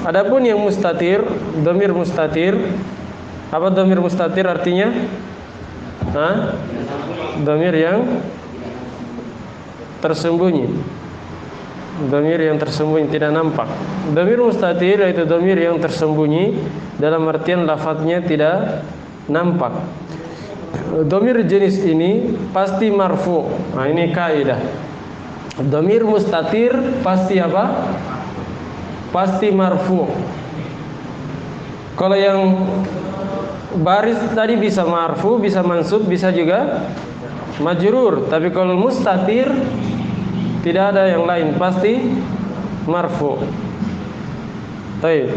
Adapun yang mustatir, dhamir mustatir, apa dhamir mustatir artinya? Dhamir yang tersembunyi. Dhamir yang tersembunyi, tidak nampak. Dhamir mustatir yaitu dhamir yang tersembunyi, dalam artian lafadznya tidak nampak. Dhamir jenis ini pasti marfu. Nah, ini kaidah. Dhamir mustatir pasti apa? Pasti marfu. Kalau yang baris tadi bisa marfu, bisa mansub, bisa juga majrur. Tapi kalau mustatir tidak ada yang lain, pasti marfu. Baik.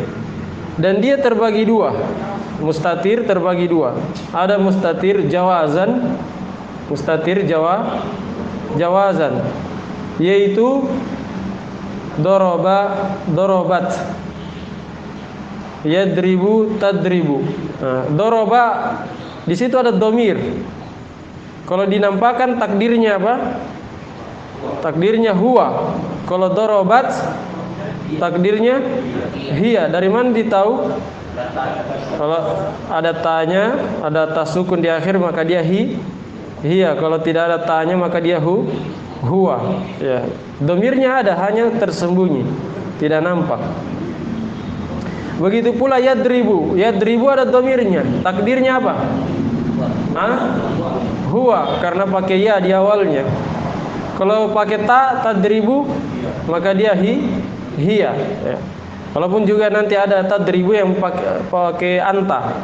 Dan dia terbagi dua. Mustatir terbagi dua. Ada mustatir jawazan, mustatir jawazan, yaitu doroba, dorobat, yadribu, tadribu. Nah, doroba di situ ada domir. Kalau dinampakkan takdirnya apa? Takdirnya huwa. Kalau dorobat takdirnya hiya. Dari mana ditahu? Kalau ada tanya, ada tasukun di akhir maka dia hiya. Kalau tidak ada tanya maka dia huwa. Ya. Domirnya ada, hanya tersembunyi, tidak nampak. Begitu pula yadribu. Yadribu ada domirnya. Takdirnya apa? Huwa, karena pakai ya di awalnya. Kalau pakai tadribu maka dia hiya. Ya. Walaupun juga nanti ada tadribu yang pakai anta,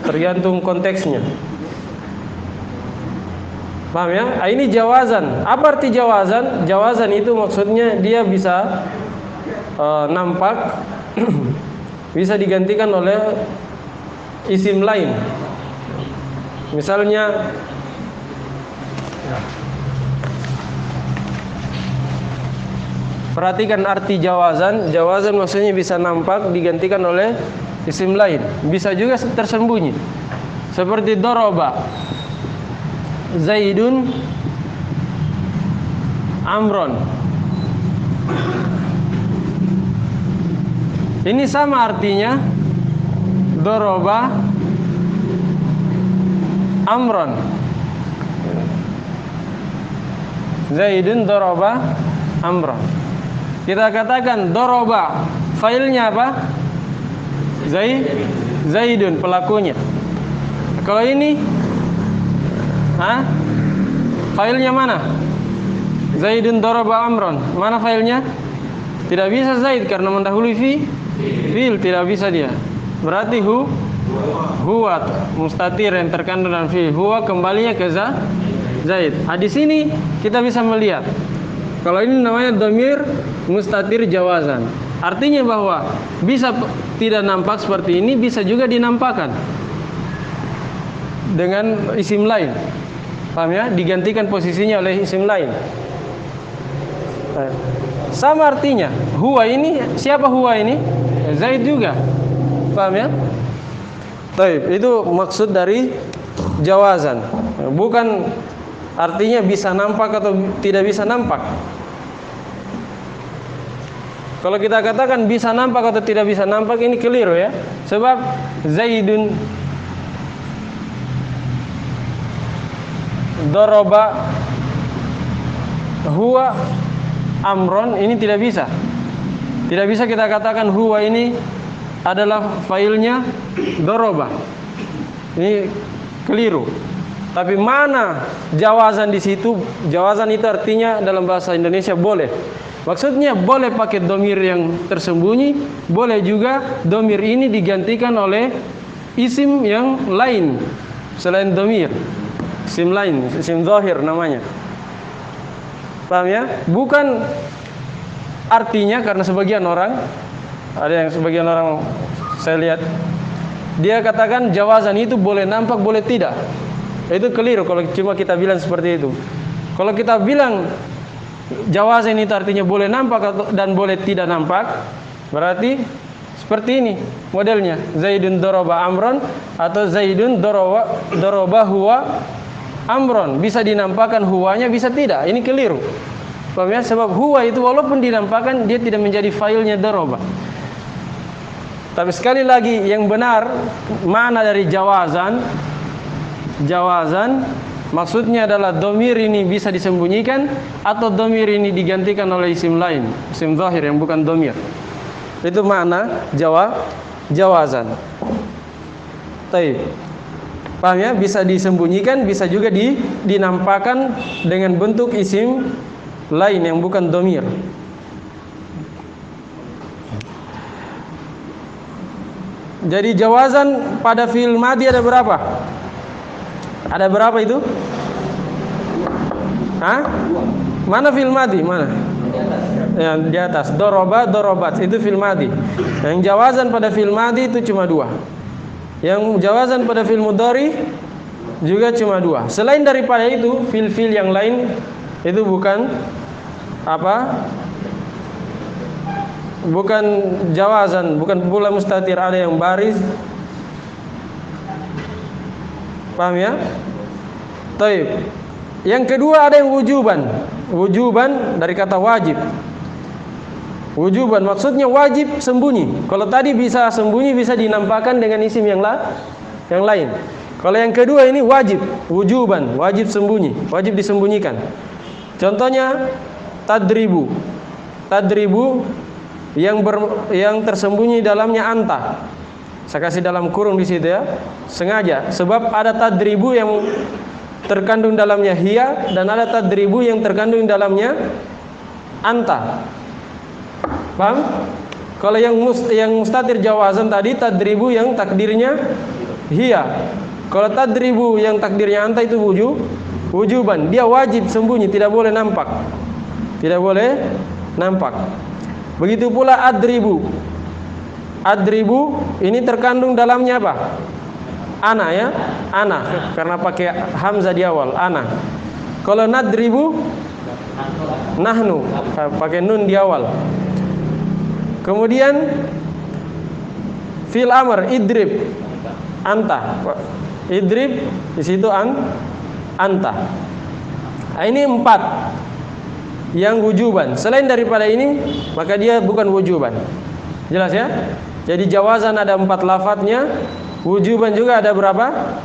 tergantung konteksnya. Paham ya? Ini jawazan. Apa arti jawazan? Jawazan itu maksudnya dia bisa nampak, bisa digantikan oleh isim lain. Misalnya perhatikan arti jawazan. Jawazan maksudnya bisa nampak digantikan oleh isim lain. Bisa juga tersembunyi. Seperti doroba Zaidun Amron. Ini sama artinya doroba Amron. Zaidun doroba Amron. Kita katakan doroba, failnya apa? Zaidun, pelakunya. Kalau ini failnya mana? Zaidun doroba Amron. Mana failnya? Tidak bisa Zaid karena mendahului fiil, tidak bisa dia. Berarti huwa mustatir yang terkandung dalam fiil. Huwa kembalinya ke Zaid. Di sini kita bisa melihat kalau ini namanya dhamir mustatir jawazan. Artinya bahwa bisa tidak nampak seperti ini, bisa juga dinampakkan dengan isim lain. Paham ya? Digantikan posisinya oleh isim lain. Sama artinya. Huwa ini, siapa huwa ini? Zaid juga. Paham ya? Baik, itu maksud dari jawazan. Bukan artinya bisa nampak atau tidak bisa nampak. Kalau kita katakan bisa nampak atau tidak bisa nampak, ini keliru ya. Sebab Zaidun doroba huwa Amron, ini tidak bisa. Tidak bisa kita katakan huwa ini adalah failnya doroba. Ini keliru. Tapi mana jawazan di situ? Jawazan itu artinya dalam bahasa Indonesia boleh. Maksudnya boleh pakai domir yang tersembunyi, boleh juga domir ini digantikan oleh isim yang lain selain domir. Isim lain, isim zahir namanya. Paham ya? Bukan artinya, karena sebagian orang, ada yang sebagian orang saya lihat, dia katakan jawazan itu boleh nampak, boleh tidak. Itu keliru kalau cuma kita bilang seperti itu. Kalau kita bilang jawazan itu artinya boleh nampak dan boleh tidak nampak, berarti seperti ini modelnya. Zaidun doroba Amron atau Zaidun doroba huwa Amron. Bisa dinampakkan huwanya, bisa tidak. Ini keliru. Paham ya? Sebab huwa itu walaupun dinampakkan dia tidak menjadi fa'ilnya daraba. Tapi sekali lagi yang benar makna dari jawazan maksudnya adalah domir ini bisa disembunyikan atau domir ini digantikan oleh isim lain, isim zahir yang bukan domir. Itu makna jawazan. Taib. Paham ya? Bisa disembunyikan, bisa juga dinampakkan dengan bentuk isim lain yang bukan domir. Jadi jawazan pada fi'il madhi ada berapa? Ada berapa itu? Hah? Mana fi'il madhi? Mana? Yang di atas. Doroba, dorobat. Itu fi'il madhi. Yang jawazan pada fi'il madhi itu cuma 2. Yang jawazan pada fi'il mudhari juga cuma 2. Selain daripada itu, fi'il-fi'il yang lain itu bukan apa? Bukan jawazan, bukan pula mustatir, ada yang baris. Paham ya? Taib. Yang kedua ada yang wujuban. Wujuban dari kata wajib. Wujuban maksudnya wajib sembunyi. Kalau tadi bisa sembunyi, bisa dinampakkan dengan isim yang lain. Kalau yang kedua ini wajib, wujuban, wajib sembunyi, wajib disembunyikan. Contohnya tadribu. Tadribu yang tersembunyi dalamnya anta. Saya kasih dalam kurung di situ ya, sengaja. Sebab ada tadribu yang terkandung dalamnya hiya dan ada tadribu yang terkandung dalamnya anta. Paham? Kalau yang mustatir jawazan tadi tadribu yang takdirnya hiya. Kalau tadribu yang takdirnya anta itu wujuban. Dia wajib sembunyi, tidak boleh nampak. Tidak boleh nampak. Begitu pula adribu. Adribu ini terkandung dalamnya apa? Ana ya, ana karena pakai hamzah di awal, ana. Kalau nadribu nahnu pakai nun di awal. Kemudian fil amr idrib anta. Idrib di situ anta. Nah, ini 4 yang wujuban. Selain daripada ini, maka dia bukan wujuban. Jelas ya? Jadi jawazan ada 4 lafadznya, wujuban juga ada berapa?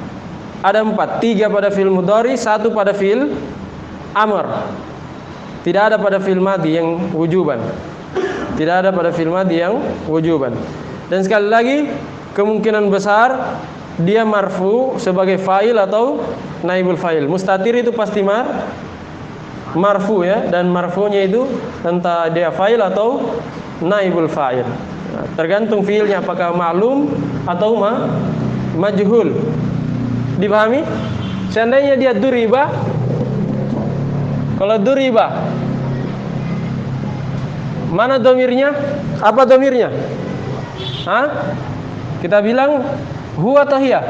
Ada 4. 3 pada fi'il mudhari, 1 pada fi'il amr. Tidak ada pada fi'il madhi yang wujuban. Tidak ada pada fi'il madhi yang wujuban. Dan sekali lagi, kemungkinan besar dia marfu sebagai fa'il atau naibul fa'il. Mustatir itu pasti marfu ya, dan marfunya itu entah dia fa'il atau naibul fa'il. Tergantung fiilnya apakah ma'lum atau majhul. Dipahami? Seandainya dia duriba, kalau duriba mana domirnya? Apa domirnya? Hah? Kita bilang huwa atau hiya?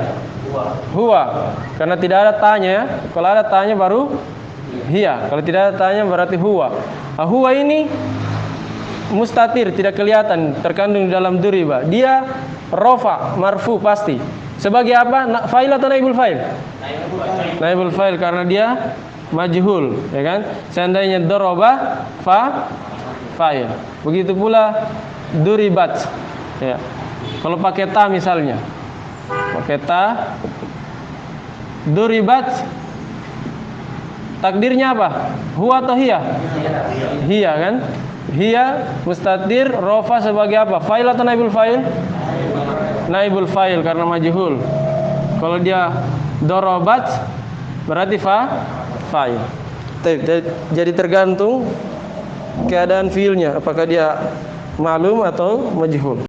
Huwa. Karena tidak ada tanya ya. Kalau ada tanya baru hiya. Kalau tidak ada tanya berarti huwa. Huwa ini mustatir, tidak kelihatan, terkandung dalam duriba. Dia rofa, marfu pasti. Sebagai apa? Fa'il atau naibul fa'il? Naibul fa'il karena dia majhul, ya kan? Seandainya daraba fa'il. Begitu pula duribat. Ya. Kalau pakai ta misalnya. Pakai ta duribat takdirnya apa? Huwa atau hiya? Hiya kan? Hiya mustatir, rofa sebagai apa? Fa'il atau naibul fa'il? Naibul fa'il karena majhul. Kalau dia dorobat berarti fa'il. Jadi tergantung keadaan fiilnya, apakah dia ma'lum atau majhul.